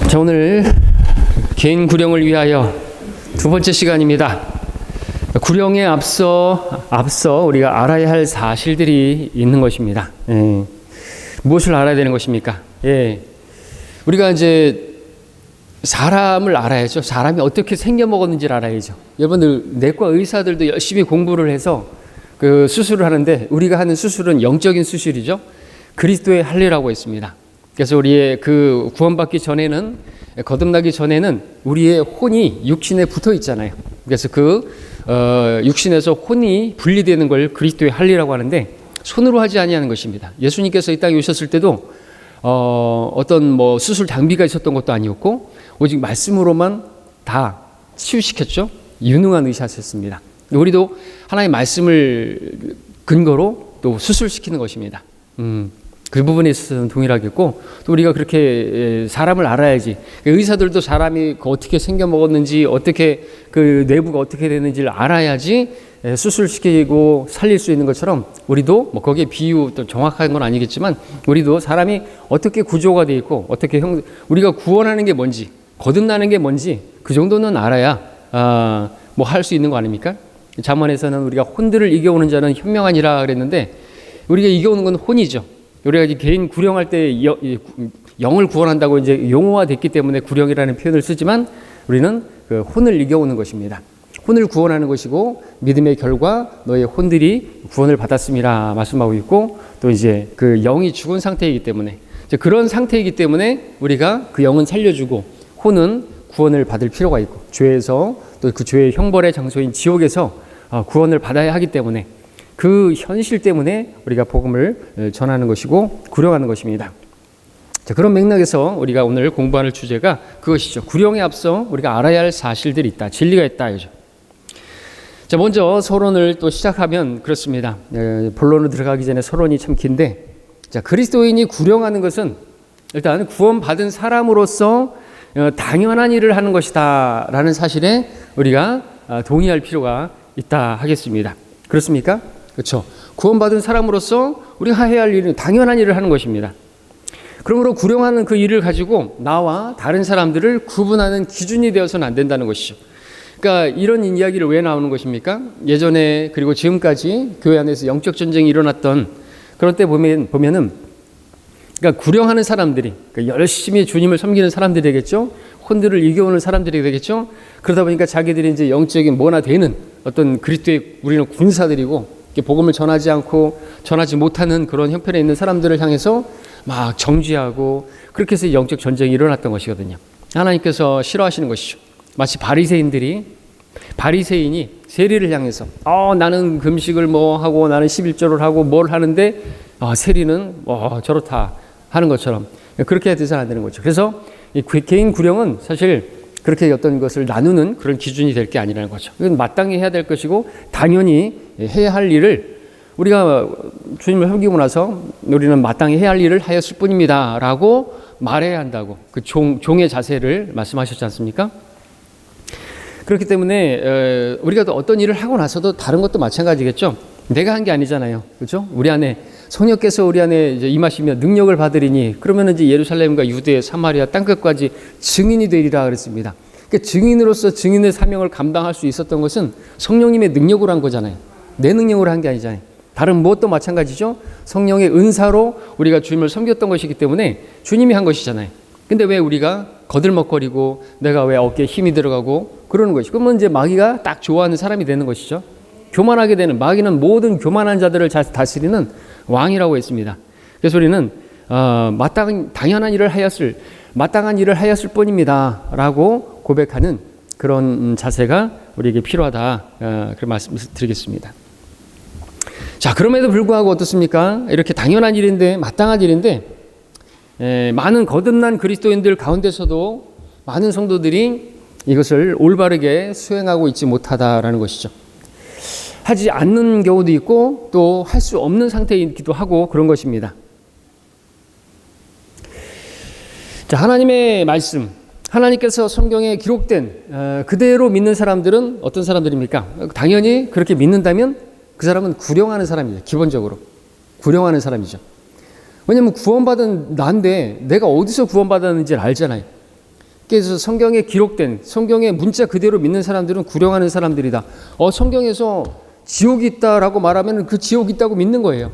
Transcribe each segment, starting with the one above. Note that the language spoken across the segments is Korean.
자, 오늘 개인 구령을 위하여 두 번째 시간입니다. 구령에 앞서 우리가 알아야 할 사실들이 있는 것입니다. 무엇을 알아야 되는 것입니까? 우리가 이제 사람을 알아야죠. 사람이 어떻게 생겨먹었는지를 알아야죠. 여러분들, 내과 의사들도 열심히 공부를 해서 그 수술을 하는데, 우리가 하는 수술은 영적인 수술이죠. 그리스도의 할례라고 했습니다. 그래서 우리의 그 구원받기 전에는, 거듭나기 전에는 우리의 혼이 육신에 붙어 있잖아요. 그래서 육신에서 혼이 분리되는 걸 그리스도의 할례라고 하는데, 손으로 하지 아니하는 것입니다. 예수님께서 이 땅에 오셨을 때도 어떤 수술 장비가 있었던 것도 아니었고, 오직 말씀으로만 다 치유시켰죠. 유능한 의사셨습니다. 우리도 하나님의 말씀을 근거로 또 수술시키는 것입니다. 그 부분에 있어서는 동일하겠고, 또 우리가 그렇게 사람을 알아야지. 의사들도 사람이 어떻게 생겨 먹었는지, 어떻게 그 내부가 어떻게 되는지를 알아야지 수술시키고 살릴 수 있는 것처럼, 우리도 거기에 비유 또 정확한 건 아니겠지만, 우리도 사람이 어떻게 구조가 되어 있고, 어떻게 우리가 구원하는 게 뭔지, 거듭나는 게 뭔지 그 정도는 알아야 할 수 있는 거 아닙니까? 잠언에서는 우리가 혼들을 이겨오는 자는 현명하니라 그랬는데, 우리가 이겨오는 건 혼이죠. 우리가 이제 개인 구령할 때 영을 구원한다고 이제 용어화됐기 때문에 구령이라는 표현을 쓰지만, 우리는 그 혼을 이겨오는 것입니다. 혼을 구원하는 것이고, 믿음의 결과 너의 혼들이 구원을 받았음이라 말씀하고 있고, 또 이제 그 영이 죽은 상태이기 때문에, 이제 그런 상태이기 때문에 우리가 그 영은 살려주고, 혼은 구원을 받을 필요가 있고, 죄에서 또 그 죄의 형벌의 장소인 지옥에서 구원을 받아야 하기 때문에, 그 현실 때문에 우리가 복음을 전하는 것이고 구령하는 것입니다. 자, 그런 맥락에서 우리가 오늘 공부할 주제가 그것이죠. 구령에 앞서 우리가 알아야 할 사실들이 있다. 진리가 있다. 이죠. 자, 먼저 서론을 또 시작하면 그렇습니다. 본론으로 들어가기 전에 서론이 참 긴데, 자, 그리스도인이 구령하는 것은 일단 구원받은 사람으로서 당연한 일을 하는 것이다 라는 사실에 우리가 동의할 필요가 있다 하겠습니다. 그렇습니까? 그렇죠. 구원받은 사람으로서 우리가 해야 할 일은 당연한 일을 하는 것입니다. 그러므로 구령하는 그 일을 가지고 나와 다른 사람들을 구분하는 기준이 되어서는 안 된다는 것이죠. 그러니까 이런 이야기를 왜 나오는 것입니까? 예전에 그리고 지금까지 교회 안에서 영적 전쟁이 일어났던 그런 때 보면은, 그러니까 구령하는 사람들이, 그러니까 열심히 주님을 섬기는 사람들이 되겠죠. 혼들을 이겨오는 사람들이 되겠죠. 그러다 보니까 자기들이 이제 영적인 뭐나 되는 어떤 그리스도의 우리는 군사들이고, 복음을 전하지 않고 전하지 못하는 그런 형편에 있는 사람들을 향해서 막 정죄하고, 그렇게 해서 영적 전쟁이 일어났던 것이거든요. 하나님께서 싫어하시는 것이죠. 마치 바리새인이 세리를 향해서 나는 금식을 하고 나는 11조를 하고 뭘 하는데 세리는 저렇다 하는 것처럼 그렇게 해서는 안 되는 거죠. 그래서 이 개인 구령은 사실 그렇게 어떤 것을 나누는 그런 기준이 될 게 아니라는 거죠. 이건 마땅히 해야 될 것이고, 당연히 해야 할 일을, 우리가 주님을 섬기고 나서 우리는 마땅히 해야 할 일을 하였을 뿐입니다 라고 말해야 한다고, 그 종의 자세를 말씀하셨지 않습니까? 그렇기 때문에 우리가 또 어떤 일을 하고 나서도 다른 것도 마찬가지겠죠. 내가 한 게 아니잖아요. 그렇죠? 우리 안에 성령께서 우리 안에 이제 임하시며 능력을 받으리니, 그러면 이제 예루살렘과 유대, 사마리아 땅끝까지 증인이 되리라 그랬습니다. 그러니까 증인으로서 증인의 사명을 감당할 수 있었던 것은 성령님의 능력으로 한 거잖아요. 내 능력으로 한 게 아니잖아요. 다른 무엇도 마찬가지죠. 성령의 은사로 우리가 주님을 섬겼던 것이기 때문에 주님이 한 것이잖아요. 근데 왜 우리가 거들먹거리고 내가 왜 어깨에 힘이 들어가고 그러는 것이, 그러면 이제 마귀가 딱 좋아하는 사람이 되는 것이죠. 교만하게 되는, 마귀는 모든 교만한 자들을 다스리는 왕이라고 했습니다. 그래서 우리는 당연한 일을 마땅한 일을 하였을 뿐입니다 라고 고백하는 그런 자세가 우리에게 필요하다, 그런 말씀을 드리겠습니다. 자, 그럼에도 불구하고 어떻습니까? 이렇게 당연한 일인데, 마땅한 일인데, 많은 거듭난 그리스도인들 가운데서도 많은 성도들이 이것을 올바르게 수행하고 있지 못하다라는 것이죠. 하지 않는 경우도 있고 또 할 수 없는 상태이기도 하고 그런 것입니다. 자, 하나님의 말씀, 하나님께서 성경에 기록된 그대로 믿는 사람들은 어떤 사람들입니까? 당연히 그렇게 믿는다면 그 사람은 구령하는 사람이죠. 기본적으로 구령하는 사람이죠. 왜냐하면 구원받은 나인데 내가 어디서 구원받았는지를 알잖아요. 그래서 성경에 기록된 성경의 문자 그대로 믿는 사람들은 구령하는 사람들이다. 성경에서 지옥이 있다라고 말하면 그 지옥이 있다고 믿는 거예요.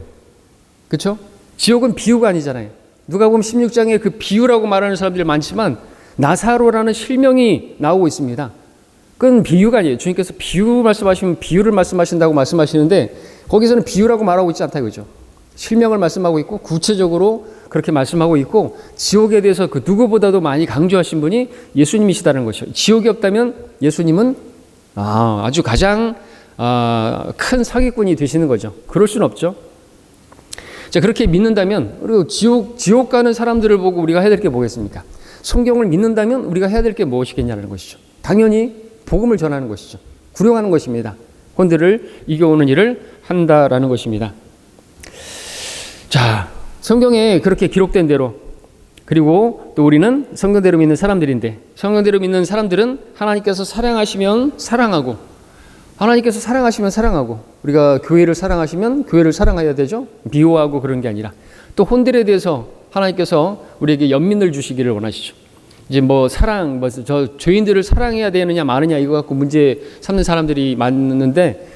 그렇죠? 지옥은 비유가 아니잖아요. 누가복음 16장에 그 비유라고 말하는 사람들이 많지만 나사로라는 실명이 나오고 있습니다. 그건 비유가 아니에요. 주님께서 비유 말씀하시면 비유를 말씀하신다고 말씀하시는데 거기서는 비유라고 말하고 있지 않다 이거죠. 실명을 말씀하고 있고 구체적으로 그렇게 말씀하고 있고 지옥에 대해서 그 누구보다도 많이 강조하신 분이 예수님이시다는 것이죠. 지옥이 없다면 예수님은 아주 가장 큰 사기꾼이 되시는 거죠. 그럴 수는 없죠. 자, 그렇게 믿는다면 그리고 지옥 가는 사람들을 보고 우리가 해야 될 게 뭐겠습니까? 성경을 믿는다면 우리가 해야 될 게 무엇이겠냐는 것이죠. 당연히 복음을 전하는 것이죠. 구령하는 것입니다. 혼들을 이겨오는 일을 한다라는 것입니다. 자, 성경에 그렇게 기록된 대로 그리고 또 우리는 성경대로 믿는 사람들인데 성경대로 믿는 사람들은 하나님께서 사랑하시면 사랑하고 하나님께서 사랑하시면 사랑하고 우리가 교회를 사랑하시면 교회를 사랑해야 되죠. 비호하고 그런 게 아니라 또 혼들에 대해서 하나님께서 우리에게 연민을 주시기를 원하시죠. 이제 저 죄인들을 사랑해야 되느냐 마느냐 이거 갖고 문제 삼는 사람들이 많은데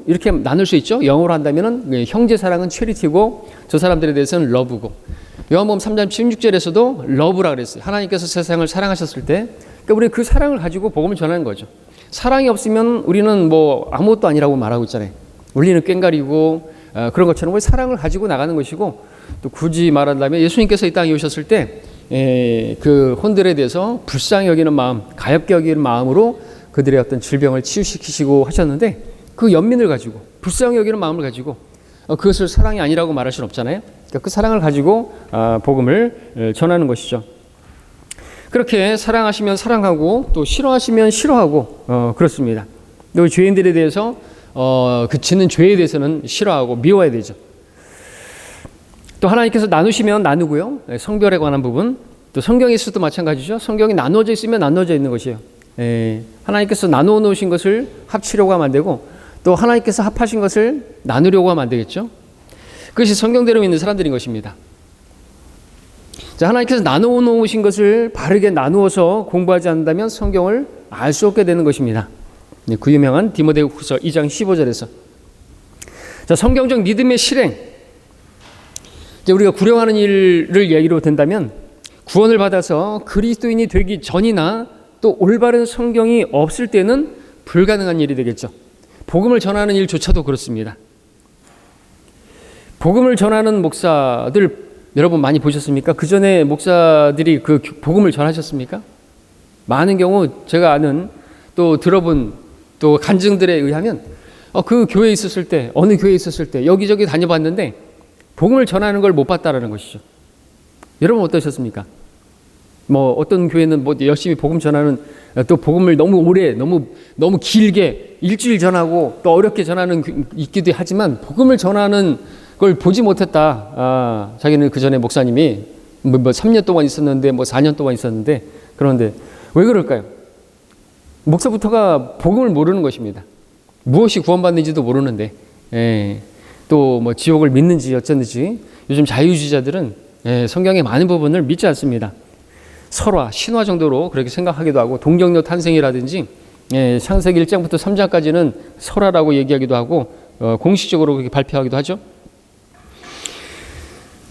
이렇게 나눌 수 있죠. 영어로 한다면은 형제 사랑은 체리티고 저 사람들에 대해서는 러브고 요한복음 3장 16절에서도 러브라 그랬어요. 하나님께서 세상을 사랑하셨을 때 그러니까 우리 그 사랑을 가지고 복음을 전하는 거죠. 사랑이 없으면 우리는 아무것도 아니라고 말하고 있잖아요. 울리는 꽹과리고 그런 것처럼 우리 사랑을 가지고 나가는 것이고 또 굳이 말한다면 예수님께서 이 땅에 오셨을 때 그 혼들에 대해서 불쌍히 여기는 마음, 가엾게 여기는 마음으로 그들의 어떤 질병을 치유시키시고 하셨는데 그 연민을 가지고 불쌍히 여기는 마음을 가지고 그것을 사랑이 아니라고 말할 수는 없잖아요. 그러니까 그 사랑을 가지고 복음을 전하는 것이죠. 그렇게 사랑하시면 사랑하고 또 싫어하시면 싫어하고 그렇습니다. 또 죄인들에 대해서 그 짓는 죄에 대해서는 싫어하고 미워해야 되죠. 또 하나님께서 나누시면 나누고요. 성별에 관한 부분 또 성경에서도 마찬가지죠. 성경이 나누어져 있으면 나누어져 있는 것이에요. 하나님께서 나누어 놓으신 것을 합치려고 하면 안 되고 또 하나님께서 합하신 것을 나누려고 하면 안 되겠죠. 그것이 성경대로 믿는 사람들인 것입니다. 자, 하나님께서 나누어 놓으신 것을 바르게 나누어서 공부하지 않는다면 성경을 알 수 없게 되는 것입니다. 그 유명한 디모데후서 2장 15절에서 자, 성경적 믿음의 실행 이제 우리가 구령하는 일을 얘기로 된다면 구원을 받아서 그리스도인이 되기 전이나 또 올바른 성경이 없을 때는 불가능한 일이 되겠죠. 복음을 전하는 일조차도 그렇습니다. 복음을 전하는 목사들 여러분 많이 보셨습니까? 그 전에 목사들이 그 복음을 전하셨습니까? 많은 경우 제가 아는 또 들어본 또 간증들에 의하면 그 교회에 있었을 때 어느 교회에 있었을 때 여기저기 다녀봤는데 복음을 전하는 걸 못 봤다라는 것이죠. 여러분 어떠셨습니까? 어떤 교회는 열심히 복음 전하는 또 복음을 너무 오래 너무 길게 일주일 전하고 또 어렵게 전하는 있기도 하지만 복음을 전하는 걸 보지 못했다. 자기는 그 전에 목사님이 3년 동안 있었는데 4년 동안 있었는데 그런데 왜 그럴까요? 목사부터가 복음을 모르는 것입니다. 무엇이 구원받는지도 모르는데 또 지옥을 믿는지 어쩌는지 요즘 자유주의자들은 성경의 많은 부분을 믿지 않습니다. 설화, 신화 정도로 그렇게 생각하기도 하고 동정녀 탄생이라든지 창세기 1장부터 3장까지는 설화라고 얘기하기도 하고 공식적으로 그렇게 발표하기도 하죠.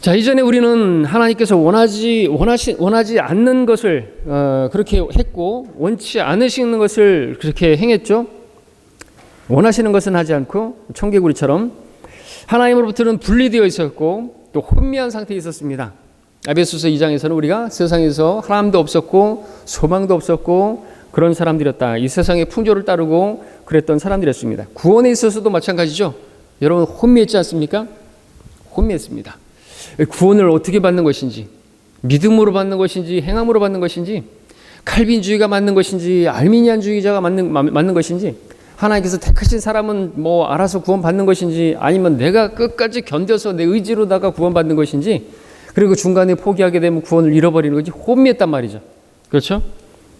자, 이전에 우리는 하나님께서 원하지 않는 것을 그렇게 했고 원치 않으시는 것을 그렇게 행했죠. 원하시는 것은 하지 않고 청개구리처럼 하나님으로부터는 분리되어 있었고 또 혼미한 상태에 있었습니다. 에베소서 2장에서는 우리가 세상에서 하나님도 없었고 소망도 없었고 그런 사람들이었다. 이 세상의 풍조를 따르고 그랬던 사람들이었습니다. 구원에 있어서도 마찬가지죠. 여러분 혼미했지 않습니까? 혼미했습니다. 구원을 어떻게 받는 것인지, 믿음으로 받는 것인지, 행함으로 받는 것인지, 칼빈주의가 맞는 것인지, 알미니안주의자가 맞는 것인지, 하나님께서 택하신 사람은 알아서 구원받는 것인지, 아니면 내가 끝까지 견뎌서 내 의지로다가 구원받는 것인지, 그리고 중간에 포기하게 되면 구원을 잃어버리는 것이 혼미했단 말이죠. 그렇죠?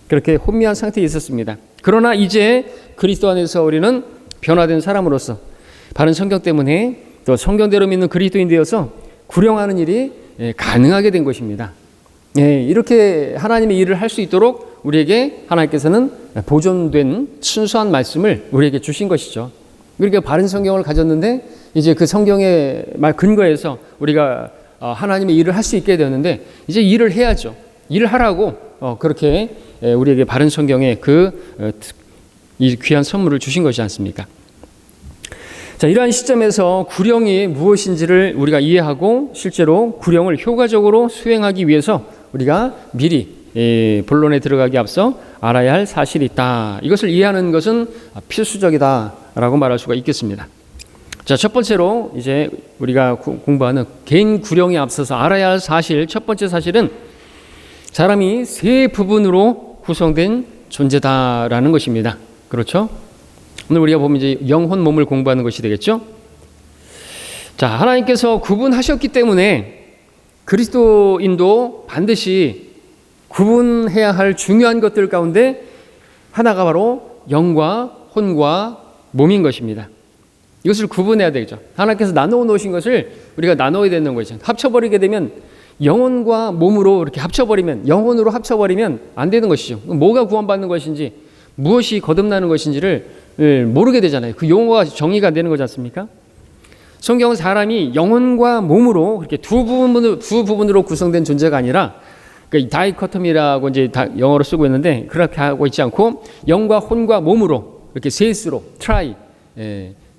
그렇게 혼미한 상태에 있었습니다. 그러나 이제 그리스도 안에서 우리는 변화된 사람으로서 바른 성경 때문에 또 성경대로 믿는 그리스도인 되어서 구령하는 일이 가능하게 된 것입니다. 예, 이렇게 하나님의 일을 할 수 있도록 우리에게 하나님께서는 보존된 순수한 말씀을 우리에게 주신 것이죠. 우리가 바른 성경을 가졌는데 이제 그 성경의 말 근거에서 우리가 하나님의 일을 할 수 있게 되었는데 이제 일을 해야죠. 일을 하라고 그렇게 우리에게 바른 성경의 이 귀한 선물을 주신 것이 않습니까? 자, 이러한 시점에서 구령이 무엇인지를 우리가 이해하고 실제로 구령을 효과적으로 수행하기 위해서 우리가 미리 본론에 들어가기 앞서 알아야 할 사실이 있다. 이것을 이해하는 것은 필수적이다라고 말할 수가 있겠습니다. 자, 첫 번째로 이제 우리가 공부하는 개인 구령에 앞서서 알아야 할 사실, 첫 번째 사실은 사람이 세 부분으로 구성된 존재다라는 것입니다. 그렇죠? 오늘 우리가 보면 이제 영혼 몸을 공부하는 것이 되겠죠? 자, 하나님께서 구분하셨기 때문에 그리스도인도 반드시 구분해야 할 중요한 것들 가운데 하나가 바로 영과 혼과 몸인 것입니다. 이것을 구분해야 되겠죠. 하나님께서 나누어 놓으신 것을 우리가 나눠야 되는 것이죠. 합쳐버리게 되면 영혼과 몸으로 이렇게 합쳐버리면, 영혼으로 합쳐버리면 안 되는 것이죠. 뭐가 구원받는 것인지, 무엇이 거듭나는 것인지를 모르게 되잖아요. 그 용어가 정의가 안 되는 거지 않습니까? 성경은 사람이 영혼과 몸으로 그렇게 두 부분으로 구성된 존재가 아니라, 그러니까 다이커텀이라고 이제 영어로 쓰고 있는데 그렇게 하고 있지 않고 영과 혼과 몸으로 이렇게 셋으로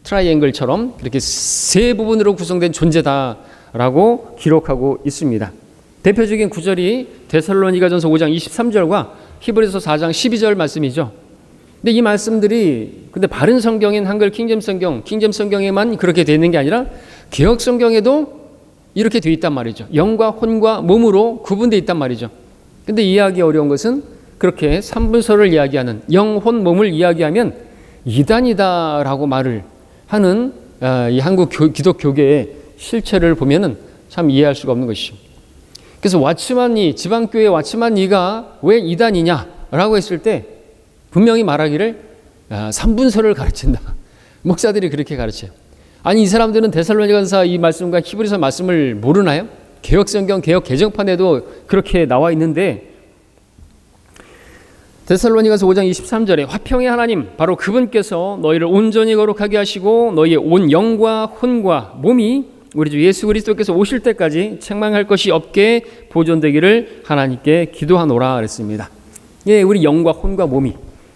트라이앵글처럼 이렇게 세 부분으로 구성된 존재다라고 기록하고 있습니다. 대표적인 구절이 데살로니가전서 5장 23절과 히브리서 4장 12절 말씀이죠. 근데 이 말씀들이 바른 성경인 한글 킹잼 성경에만 그렇게 되어 있는 게 아니라 개역 성경에도 이렇게 되어 있단 말이죠. 영과 혼과 몸으로 구분되어 있단 말이죠. 근데 이해하기 어려운 것은 그렇게 삼분서를 이야기하는 영, 혼, 몸을 이야기하면 이단이다라고 말을 하는 이 한국 기독교계의 실체를 보면은 참 이해할 수가 없는 것이죠. 그래서 왓츠만니, 지방교회 왓츠만니가 왜 이단이냐라고 했을 때 분명히 말하기를 삼분서를 가르친다. 목사들이 그렇게 가르쳐요. 아니, 이 사람들은 데살로니가전서 이 말씀과 히브리서 말씀을 모르나요? 개역성경, 개역 개정판에도 그렇게 나와 있는데 데살로니가서 5장 23절에 화평의 하나님, 바로 그분께서 너희를 온전히 거룩하게 하시고 너희의 온 영과 혼과 몸이 우리 주 예수 그리스도께서 오실 때까지 책망할 것이 없게 보존되기를 하나님께 기도하노라 그랬습니다. 예, 우리 영과 혼과 몸이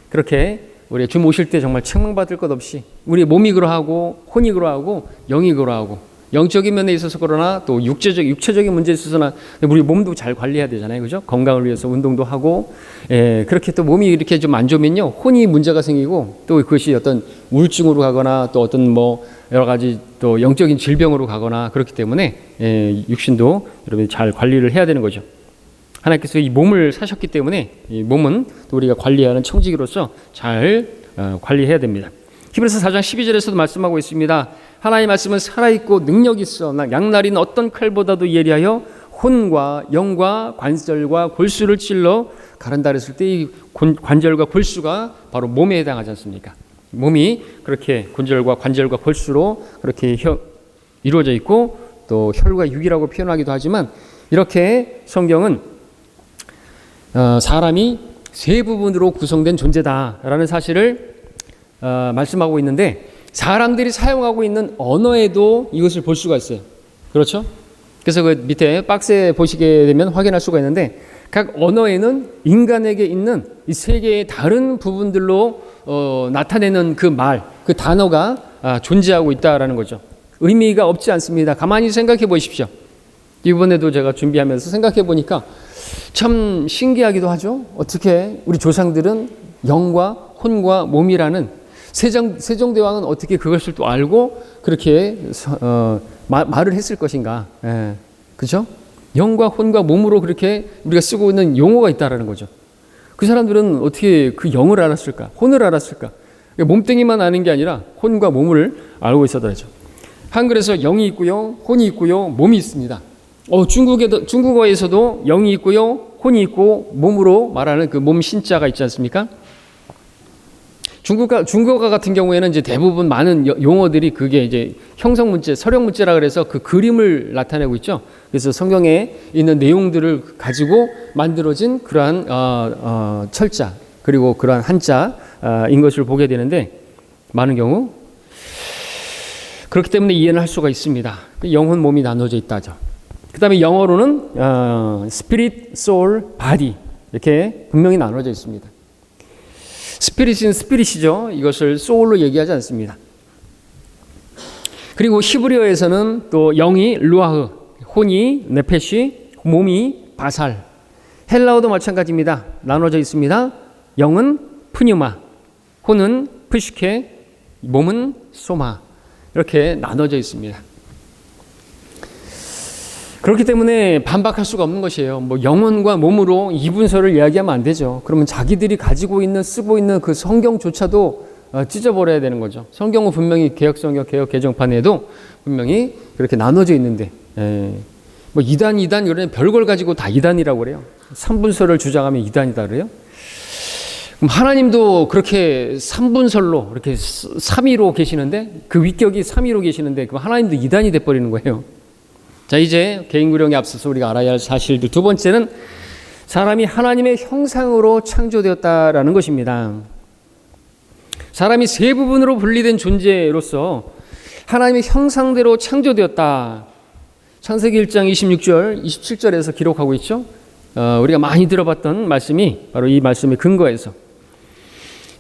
그렇게 우리 주 모실 때 정말 책망받을 것 없이 우리 몸이 그러하고 혼이 그러하고 영이 그러하고 영적인 면에 있어서 그러나 또 육체적인 문제에 있어서나 우리 몸도 잘 관리해야 되잖아요. 그죠? 건강을 위해서 운동도 하고, 그렇게 또 몸이 이렇게 좀 안 좋으면요. 혼이 문제가 생기고 또 그것이 어떤 우울증으로 가거나 또 어떤 뭐 여러 가지 또 영적인 질병으로 가거나 그렇기 때문에 육신도 여러분이 잘 관리를 해야 되는 거죠. 하나님께서 이 몸을 사셨기 때문에 이 몸은 또 우리가 관리하는 청지기로서 잘 관리해야 됩니다. 히브리서 4장 12절에서도 말씀하고 있습니다. 하나님의 말씀은 살아있고 능력이 있어 양날이는 어떤 칼보다도 예리하여 혼과 영과 관절과 골수를 찔러 가른다 그랬을 때 이 관절과 골수가 바로 몸에 해당하지 않습니까? 몸이 그렇게 관절과 골수로 그렇게 이루어져 있고 또 혈과 육이라고 표현하기도 하지만 이렇게 성경은 사람이 세 부분으로 구성된 존재다라는 사실을 말씀하고 있는데 사람들이 사용하고 있는 언어에도 이것을 볼 수가 있어요. 그렇죠? 그래서 그 밑에 박스에 보시게 되면 확인할 수가 있는데 각 언어에는 인간에게 있는 이 세 개의 다른 부분들로 나타내는 그 단어가 존재하고 있다라는 거죠. 의미가 없지 않습니다. 가만히 생각해 보십시오. 이번에도 제가 준비하면서 생각해 보니까 참 신기하기도 하죠. 어떻게 우리 조상들은 영과 혼과 몸이라는 세종대왕은 어떻게 그것을 또 알고 그렇게 말을 했을 것인가. 그죠? 영과 혼과 몸으로 그렇게 우리가 쓰고 있는 용어가 있다라는 거죠. 그 사람들은 어떻게 그 영을 알았을까? 혼을 알았을까? 몸뚱이만 아는 게 아니라 혼과 몸을 알고 있었더라죠. 한글에서 영이 있고요, 혼이 있고요, 몸이 있습니다. 중국어에서도 영이 있고요, 혼이 있고 몸으로 말하는 그 몸 신자가 있지 않습니까? 중국어 같은 경우에는 이제 대부분 많은 용어들이 그게 이제 형성 문제, 서령 문제라 그래서 그 그림을 나타내고 있죠. 그래서 성경에 있는 내용들을 가지고 만들어진 그러한 철자 그리고 그러한 한자인 것을 보게 되는데 많은 경우 그렇기 때문에 이해는 할 수가 있습니다. 영혼, 몸이 나눠져 있다죠. 그 다음에 영어로는 spirit, soul, body 이렇게 분명히 나눠져 있습니다. 스피릿은 스피릿이죠. 이것을 소울로 얘기하지 않습니다. 그리고 히브리어에서는 또 영이 루아흐, 혼이 네페시, 몸이 바살. 헬라어도 마찬가지입니다. 나눠져 있습니다. 영은 푸뉴마, 혼은 프시케, 몸은 소마. 이렇게 나눠져 있습니다. 그렇기 때문에 반박할 수가 없는 것이에요. 뭐 영혼과 몸으로 이분설을 이야기하면 안 되죠. 그러면 자기들이 가지고 있는 쓰고 있는 그 성경조차도 찢어버려야 되는 거죠. 성경은 분명히 개혁성경, 개혁 개정판에도 분명히 그렇게 나눠져 있는데 뭐 이단 이런 별걸 가지고 다 이단이라고 그래요. 삼분설을 주장하면 이단이다 그래요. 그럼 하나님도 그렇게 삼분설로 이렇게 삼위로 계시는데 그 위격이 삼위로 계시는데 그럼 하나님도 이단이 돼버리는 거예요. 자, 이제 개인 구령에 앞서서 우리가 알아야 할 사실들 두 번째는 사람이 하나님의 형상으로 창조되었다라는 것입니다. 사람이 세 부분으로 분리된 존재로서 하나님의 형상대로 창조되었다. 창세기 1장 26절, 27절에서 기록하고 있죠. 우리가 많이 들어봤던 말씀이 바로 이 말씀의 근거에서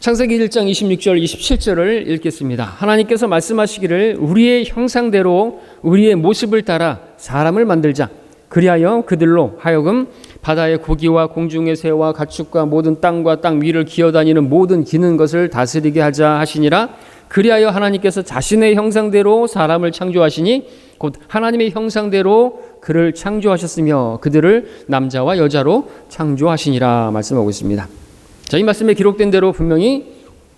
창세기 1장 26절 27절을 읽겠습니다. 하나님께서 말씀하시기를 우리의 형상대로 우리의 모습을 따라 사람을 만들자. 그리하여 그들로 하여금 바다의 고기와 공중의 새와 가축과 모든 땅과 땅 위를 기어다니는 모든 기는 것을 다스리게 하자 하시니라. 그리하여 하나님께서 자신의 형상대로 사람을 창조하시니 곧 하나님의 형상대로 그를 창조하셨으며 그들을 남자와 여자로 창조하시니라 말씀하고 있습니다. 자, 이 말씀에 기록된 대로 분명히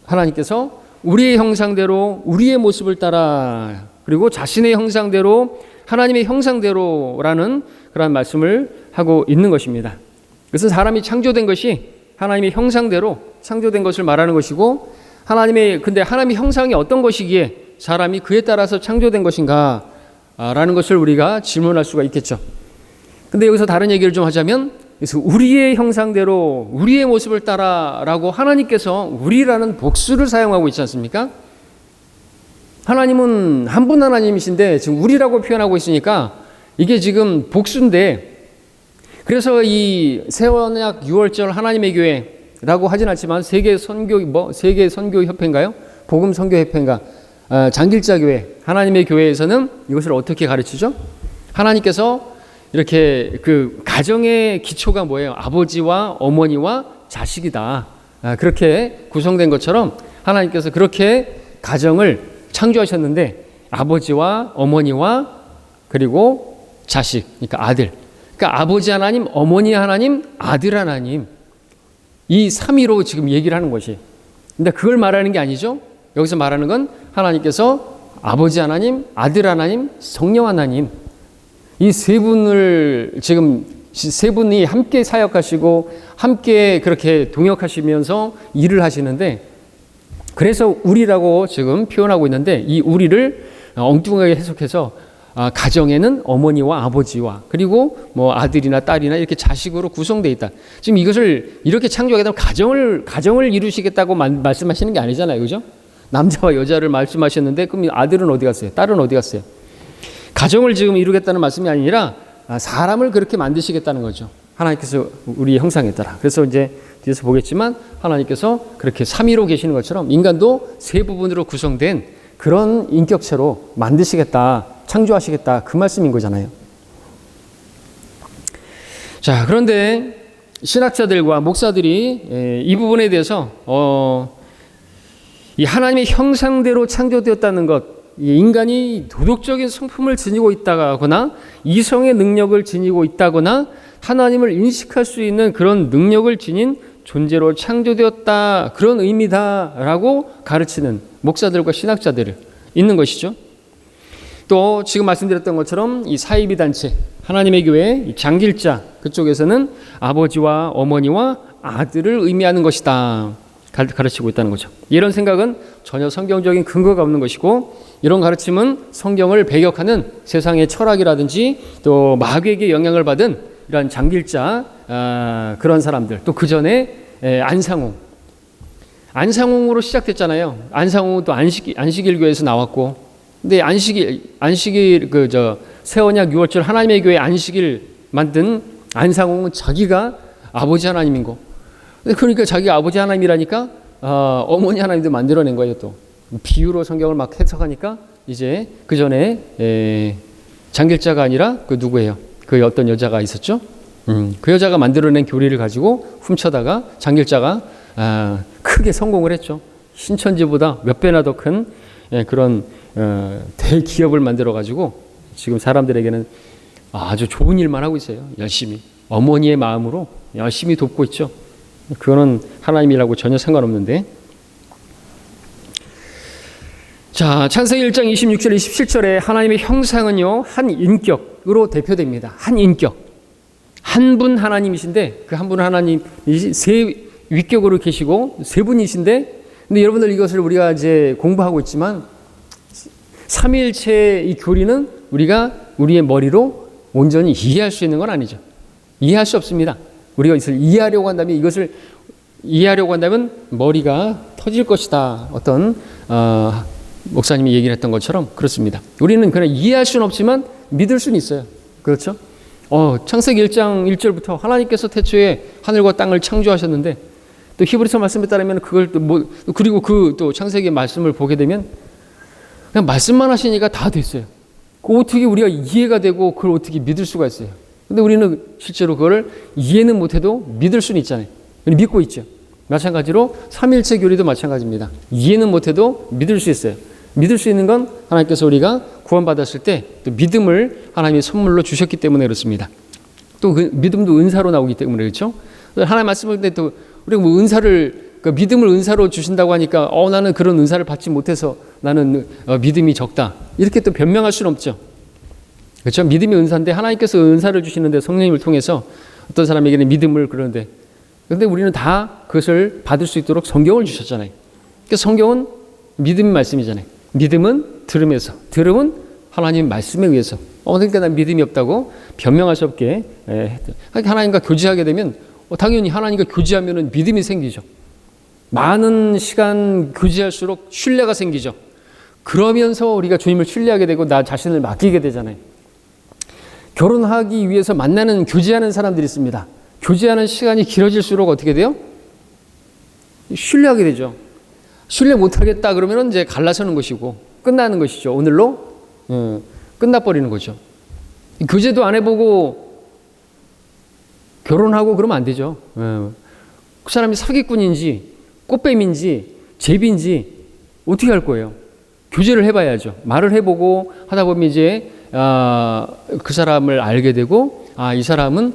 하나님께서 우리의 형상대로 우리의 모습을 따라 그리고 자신의 형상대로 하나님의 형상대로라는 그런 말씀을 하고 있는 것입니다. 그래서 사람이 창조된 것이 하나님의 형상대로 창조된 것을 말하는 것이고 근데 하나님의 형상이 어떤 것이기에 사람이 그에 따라서 창조된 것인가 라는 것을 우리가 질문할 수가 있겠죠. 근데 여기서 다른 얘기를 좀 하자면 그래서 우리의 형상대로 우리의 모습을 따라라고 하나님께서 우리라는 복수를 사용하고 있지 않습니까? 하나님은 한 분 하나님이신데 지금 우리라고 표현하고 있으니까 이게 지금 복수인데 그래서 이 새언약 6월절 하나님의 교회라고 하진 않지만 세계 선교 협회인가요? 복음 선교 협회인가? 장길자 교회 하나님의 교회에서는 이것을 어떻게 가르치죠? 하나님께서 이렇게 그 가정의 기초가 뭐예요? 아버지와 어머니와 자식이다. 그렇게 구성된 것처럼 하나님께서 그렇게 가정을 창조하셨는데 아버지와 어머니와 그리고 자식, 그러니까 아들. 그러니까 아버지 하나님, 어머니 하나님, 아들 하나님. 이 삼위로 지금 얘기를 하는 것이. 근데 그걸 말하는 게 아니죠. 여기서 말하는 건 하나님께서 아버지 하나님, 아들 하나님, 성령 하나님. 이 세 분을 지금 세 분이 함께 사역하시고 함께 그렇게 동역하시면서 일을 하시는데 그래서 우리라고 지금 표현하고 있는데 이 우리를 엉뚱하게 해석해서 가정에는 어머니와 아버지와 그리고 뭐 아들이나 딸이나 이렇게 자식으로 구성되어 있다. 지금 이것을 이렇게 창조하겠다면 가정을 이루시겠다고 말씀하시는 게 아니잖아요. 그죠? 남자와 여자를 말씀하셨는데 그럼 아들은 어디 갔어요? 딸은 어디 갔어요? 가정을 지금 이루겠다는 말씀이 아니라 사람을 그렇게 만드시겠다는 거죠. 하나님께서 우리의 형상에 따라. 그래서 이제 뒤에서 보겠지만 하나님께서 그렇게 삼위로 계시는 것처럼 인간도 세 부분으로 구성된 그런 인격체로 만드시겠다, 창조하시겠다 그 말씀인 거잖아요. 자, 그런데 신학자들과 목사들이 이 부분에 대해서 이 하나님의 형상대로 창조되었다는 것 인간이 도덕적인 성품을 지니고 있다거나 이성의 능력을 지니고 있다거나 하나님을 인식할 수 있는 그런 능력을 지닌 존재로 창조되었다 그런 의미다라고 가르치는 목사들과 신학자들이 있는 것이죠. 또 지금 말씀드렸던 것처럼 이 사이비 단체 하나님의 교회 장길자 그쪽에서는 아버지와 어머니와 아들을 의미하는 것이다. 가르치고 있다는 거죠. 이런 생각은 전혀 성경적인 근거가 없는 것이고, 이런 가르침은 성경을 배격하는 세상의 철학이라든지 또 마귀에게 영향을 받은 이런 장길자, 그런 사람들, 또 그 전에 안상홍으로 시작됐잖아요. 안상홍은 또 안식일교에서 나왔고, 근데 안식일 세언약 6월절 하나님의 교회 안식일 만든 안상홍은 자기가 아버지 하나님인 거. 그러니까 자기가 아버지 하나님이라니까 어머니 하나님도 만들어낸 거예요. 또 비유로 성경을 막 해석하니까 이제 그 전에 장길자가 아니라 그 누구예요? 그 어떤 여자가 있었죠. 그 여자가 만들어낸 교리를 가지고 훔쳐다가 장길자가 크게 성공을 했죠. 신천지보다 몇 배나 더 큰 그런 대기업을 만들어 가지고 지금 사람들에게는 아주 좋은 일만 하고 있어요. 열심히 어머니의 마음으로 열심히 돕고 있죠. 그거는 하나님이라고 전혀 상관없는데. 자, 창세기 1장 26절 27절에 하나님의 형상은요, 한 인격으로 대표됩니다. 한 인격. 한 분 하나님이신데 그 한 분 하나님이 세 위격으로 계시고 세 분이신데, 근데 여러분들 이것을 우리가 이제 공부하고 있지만 삼위일체의 이 교리는 우리가 우리의 머리로 온전히 이해할 수 있는 건 아니죠. 이해할 수 없습니다. 우리가 이것을 이해하려고 한다면 머리가 터질 것이다. 어떤 목사님이 얘기를 했던 것처럼 그렇습니다. 우리는 그냥 이해할 수는 없지만 믿을 수는 있어요. 그렇죠? 창세기 1장 1절부터 하나님께서 태초에 하늘과 땅을 창조하셨는데, 또 히브리서 말씀에 따르면 그걸 그리고 또 창세기 말씀을 보게 되면 그냥 말씀만 하시니까 다 됐어요. 어떻게 우리가 이해가 되고 그걸 어떻게 믿을 수가 있어요? 근데 우리는 실제로 그걸 이해는 못해도 믿을 수는 있잖아요. 믿고 있죠. 마찬가지로 삼일체 교리도 마찬가지입니다. 이해는 못해도 믿을 수 있어요. 믿을 수 있는 건 하나님께서 우리가 구원받았을 때 또 믿음을 하나님이 선물로 주셨기 때문에 그렇습니다. 또 그 믿음도 은사로 나오기 때문에 그렇죠. 하나님 말씀을 때 또 우리가 뭐 믿음을 은사로 주신다고 하니까 나는 그런 은사를 받지 못해서 나는 믿음이 적다, 이렇게 또 변명할 수는 없죠. 그렇죠? 믿음이 은사인데 하나님께서 은사를 주시는데 성령님을 통해서 어떤 사람에게는 믿음을 그러는데, 그런데 우리는 다 그것을 받을 수 있도록 성경을 주셨잖아요. 그러니까 성경은 믿음의 말씀이잖아요. 믿음은 들음에서, 들음은 하나님 말씀에 의해서. 그러니까 난 믿음이 없다고 변명할 수 없게 하나님과 교제하게 되면 당연히 하나님과 교제하면 믿음이 생기죠. 많은 시간 교제할수록 신뢰가 생기죠. 그러면서 우리가 주님을 신뢰하게 되고 나 자신을 맡기게 되잖아요. 결혼하기 위해서 만나는 교제하는 사람들이 있습니다. 교제하는 시간이 길어질수록 어떻게 돼요? 신뢰하게 되죠. 신뢰 못하겠다 그러면 이제 갈라서는 것이고 끝나는 것이죠. 오늘로 끝나버리는 거죠. 교제도 안 해보고 결혼하고 그러면 안 되죠. 그 사람이 사기꾼인지 꽃뱀인지 제비인지 어떻게 할 거예요? 교제를 해봐야죠. 말을 해보고 하다 보면 이제 그 사람을 알게 되고, 이 사람은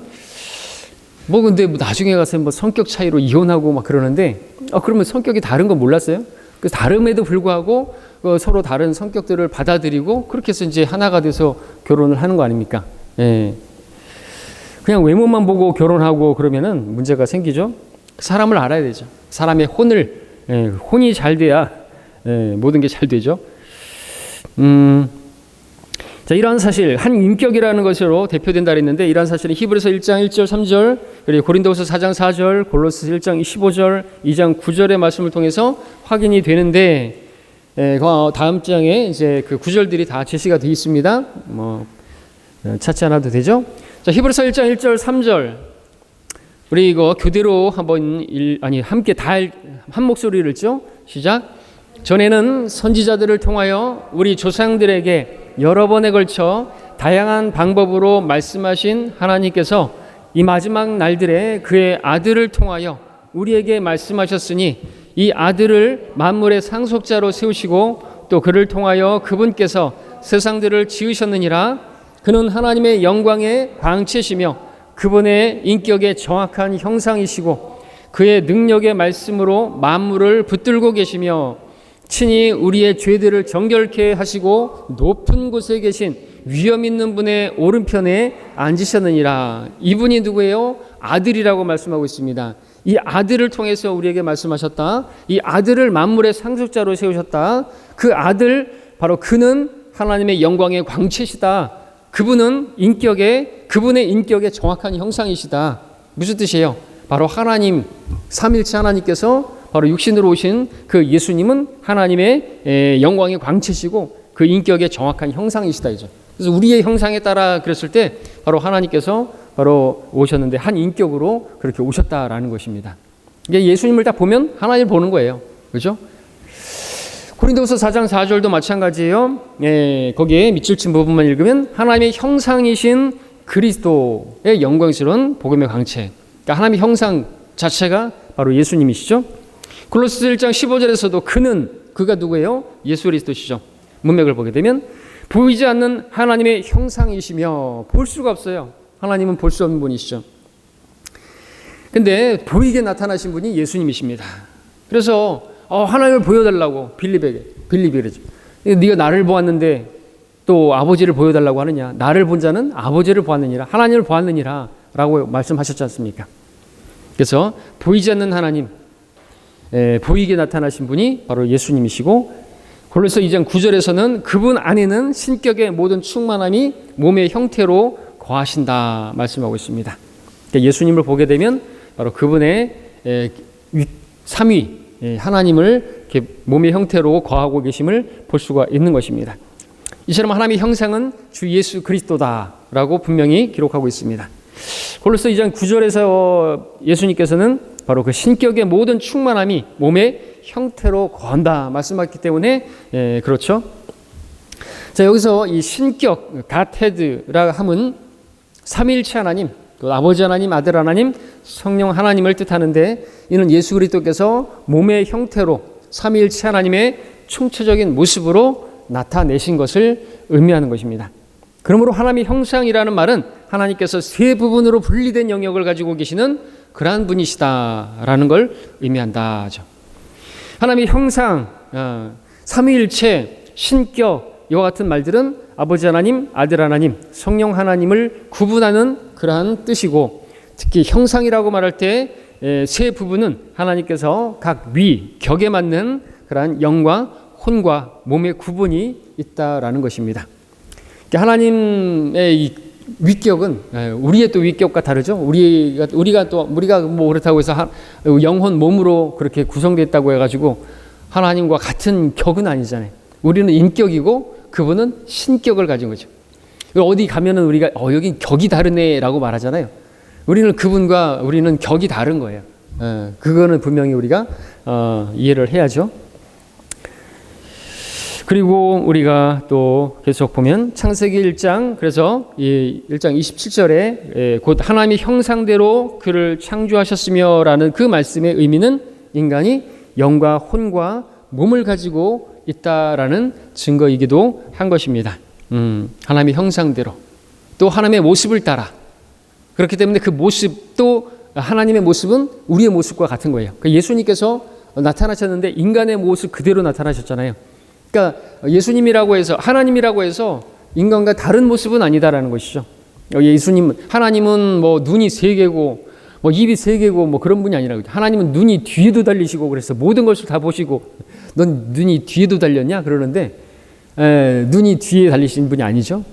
근데 나중에 가서 성격 차이로 이혼하고 막 그러는데, 그러면 성격이 다른 거 몰랐어요? 그래서 다름에도 불구하고 서로 다른 성격들을 받아들이고 그렇게 해서 이제 하나가 돼서 결혼을 하는 거 아닙니까? 예. 그냥 외모만 보고 결혼하고 그러면은 문제가 생기죠. 사람을 알아야 되죠. 사람의 혼이 잘 돼야 모든 게 잘 되죠. 자, 이러한 사실, 한 인격이라는 것으로 대표된다 그랬는데, 이러한 사실은 히브리서 1장 1절 3절, 그리고 고린도후서 4장 4절, 골로새 1장 15절, 2장 9절의 말씀을 통해서 확인이 되는데, 다음 장에 이제 그 구절들이 다 제시가 되어 있습니다. 찾지 않아도 되죠. 자, 히브리서 1장 1절 3절, 우리 이거 교대로 함께 한 목소리를 읽죠. 시작. 전에는 선지자들을 통하여 우리 조상들에게 여러 번에 걸쳐 다양한 방법으로 말씀하신 하나님께서 이 마지막 날들에 그의 아들을 통하여 우리에게 말씀하셨으니, 이 아들을 만물의 상속자로 세우시고 또 그를 통하여 그분께서 세상들을 지으셨느니라. 그는 하나님의 영광의 광채시며 그분의 인격의 정확한 형상이시고 그의 능력의 말씀으로 만물을 붙들고 계시며 친히 우리의 죄들을 정결케 하시고 높은 곳에 계신 위엄 있는 분의 오른편에 앉으셨느니라. 이분이 누구예요? 아들이라고 말씀하고 있습니다. 이 아들을 통해서 우리에게 말씀하셨다. 이 아들을 만물의 상속자로 세우셨다. 그 아들, 바로 그는 하나님의 영광의 광채시다. 그분의 인격의 정확한 형상이시다. 무슨 뜻이에요? 바로 하나님, 삼일체 하나님께서 바로 육신으로 오신 그 예수님은 하나님의 영광의 광채시고 그 인격의 정확한 형상이시다 이죠. 그래서 우리의 형상에 따라 그랬을 때 바로 하나님께서 바로 오셨는데 한 인격으로 그렇게 오셨다라는 것입니다. 이게 예수님을 딱 보면 하나님을 보는 거예요. 그렇죠? 고린도후서 4장 4절도 마찬가지예요. 거기에 밑줄 친 부분만 읽으면 하나님의 형상이신 그리스도의 영광스러운 복음의 광채. 그러니까 하나님의 형상 자체가 바로 예수님이시죠. 골로새 1장 15절에서도 그가 누구예요? 예수 그리스도시죠. 문맥을 보게 되면 보이지 않는 하나님의 형상이시며 볼 수가 없어요. 하나님은 볼 수 없는 분이시죠. 근데 보이게 나타나신 분이 예수님이십니다. 그래서 하나님을 보여달라고 빌립이 그러죠. 네가 나를 보았는데 또 아버지를 보여달라고 하느냐. 나를 본 자는 아버지를 보았느니라. 하나님을 보았느니라 라고 말씀하셨지 않습니까? 그래서 보이지 않는 하나님, 보이게 나타나신 분이 바로 예수님이시고 골로새 2장 9절에서는 그분 안에는 신격의 모든 충만함이 몸의 형태로 거하신다 말씀하고 있습니다. 그러니까 예수님을 보게 되면 바로 그분의 삼위 하나님을 이렇게 몸의 형태로 거하고 계심을 볼 수가 있는 것입니다. 이처럼 하나님의 형상은 주 예수 그리스도다라고 분명히 기록하고 있습니다. 골로새 2장 9절에서 예수님께서는 바로 그 신격의 모든 충만함이 몸의 형태로 거한다 말씀하셨기 때문에 그렇죠. 자, 여기서 이 신격 갓헤드라 함은 삼위일체 하나님, 아버지 하나님, 아들 하나님, 성령 하나님을 뜻하는데 이는 예수 그리스도께서 몸의 형태로 삼위일체 하나님의 총체적인 모습으로 나타내신 것을 의미하는 것입니다. 그러므로 하나님의 형상이라는 말은 하나님께서 세 부분으로 분리된 영역을 가지고 계시는 그러한 분이시다라는 걸 의미한다죠. 하나님의 형상, 삼위일체, 신격 이와 같은 말들은 아버지 하나님, 아들 하나님, 성령 하나님을 구분하는 그러한 뜻이고 특히 형상이라고 말할 때 세 부분은 하나님께서 각 격에 맞는 그러한 영과 혼과 몸의 구분이 있다라는 것입니다. 하나님의 이 위격은 우리의 또 위격과 다르죠. 우리가 뭐 그렇다고 해서 영혼 몸으로 그렇게 구성되어 있다고 해가지고 하나님과 같은 격은 아니잖아요. 우리는 인격이고 그분은 신격을 가진 거죠. 어디 가면은 우리가 여긴 격이 다르네라고 말하잖아요. 우리는 격이 다른 거예요. 그거는 분명히 우리가 이해를 해야죠. 그리고 우리가 또 계속 보면 창세기 1장 그래서 이 1장 27절에 곧 하나님의 형상대로 그를 창조하셨으며 라는 그 말씀의 의미는 인간이 영과 혼과 몸을 가지고 있다라는 증거이기도 한 것입니다. 하나님의 형상대로 또 하나님의 모습을 따라 그렇기 때문에 그 모습도 하나님의 모습은 우리의 모습과 같은 거예요. 그러니까 예수님께서 나타나셨는데 인간의 모습 그대로 나타나셨잖아요. 그러니까 예수님이라고 해서 하나님이라고 해서 인간과 다른 모습은 아니다라는 것이죠. 하나님은 뭐 눈이 세 개고 뭐 입이 세 개고 뭐 그런 분이 아니라고. 하나님은 눈이 뒤에도 달리시고 그래서 모든 것을 다 보시고 넌 눈이 뒤에도 달렸냐 그러는데 눈이 뒤에 달리신 분이 아니죠.